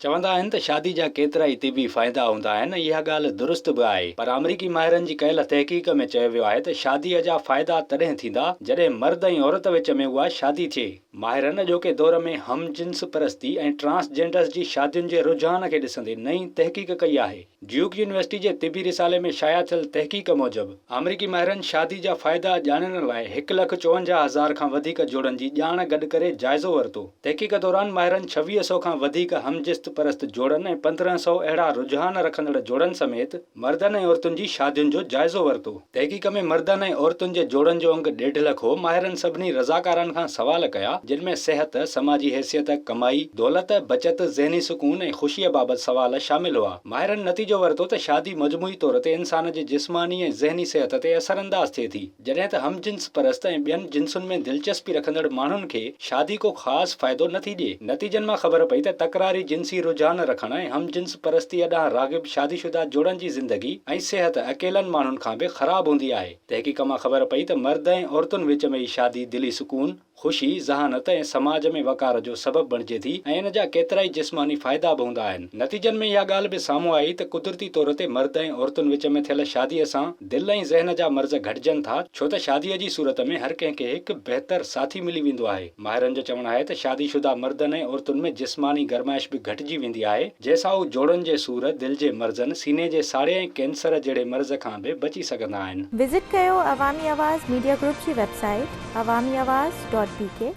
चवंदा आहिनि त शादी जा केतिरा ई तिबी फ़ाइदा हूंदा आहिनि। इहा ॻाल्हि दुरुस्त बि आहे, पर अमरीकी माहिरनि जी कयल तहक़ीक़ में चयो वियो आहे त शादीअ जा फ़ाइदा तॾहिं थींदा जॾहिं मर्द ऐं औरत विच में उहा शादी थिए। माहिरनि अॼोके दौर में हम जिन्स परस्ती ऐं ट्रांसजेंडर्स जी शादियुनि जे रुझान खे ॾिसंदे नई तहक़ीक़ कई आहे। ड्यूक यूनिवर्सिटी जे तिबी रिसाले में शाया थियल तहक़ीक़ मूजिबि अमरीकी माहिरनि शादी जा फ़ाइदा ॼाणण लाइ 1,54,000 खां वधीक जोड़नि जी ॼाण गॾु करे जाइज़ो वरितो। तहक़ीक़ दौरान माहिरनि 2600 खां वधीक हमजिन्स परस्त जोड़नि ऐं 1500 अहिड़ा रुझान रखंदड़ जोड़नि समेत मर्दनि ऐं औरतुनि जी शादियुनि जो जाइज़ो वरितो। तहक़ीक़ में मर्दनि ऐं औरतुनि जे जोड़नि जो अंग 1.5 लख हो। माहिरनि सभिनी रज़ाकारनि खां सवाल कया, जिन में सिहत, समाजी हैसियत, कमाई, दौलत, बचत, ज़हनी सुकून ऐं ख़ुशीअ बाबति सवाल शामिल हुआ। माहिरनि नतीजो वरितो त शादी मजमूई तौर ते इंसान जे जिस्मानी ऐं ज़हनी सिहत ते असरअंदाज़ थिए थी, जॾहिं त हमजिन्स परस्त ऐं ॿियनि जिन्सुनि में दिलचस्पी रखंदड़ माण्हुनि खे शादी को ख़ासि फ़ाइदो नथी ॾिए। नतीजनि मां ख़बर पई त तकरारी जिन्सी रुझान रखण ऐं हमजिन्स परस्ती ॾांहुं राग़िब शादीशुदा जोड़नि जी ज़िंदगी ऐं सिहत अकेलनि माण्हुनि खां बि ख़राब हूंदी आहे। तहक़ीक़ मां ख़बर पई त मर्द ऐं औरतुनि विच में ई शादी दिली सुकून, ख़ुशी, ज़हानत ऐं समाज में वक़ार जो सबबु बणिजे थी ऐं इन जा केतिरा ई जिस्मानी फ़ाइदा बि हूंदा आहिनि। नतीजनि में इहा ॻाल्हि बि साम्हूं आई त कुदरती तौर ते मर्द ऐं औरतुनि विच में थियल शादीअ सां दिलि ऐं ज़हन जा मर्ज़ घटिजनि था, छो त शादीअ जी सूरत में हर कंहिंखे हिकु बहितर साथी मिली वेंदो आहे। माहिरनि जो चवणु आहे त शादीशुदा मर्दनि ऐं औरतुनि में जिस्मानी गरमाइश बि घटिजी वेंदी आहे, जंहिंसां उहे जोड़नि जे सूर, दिलि जे मर्ज़नि, सीने जे साड़े ऐं कैंसर जहिड़े मर्ज़ खां बि बची सघंदा आहिनि। विज़िट कयो अवामी आवाज़ मीडिया ग्रुप जी वेबसाइट awamiawaz.pk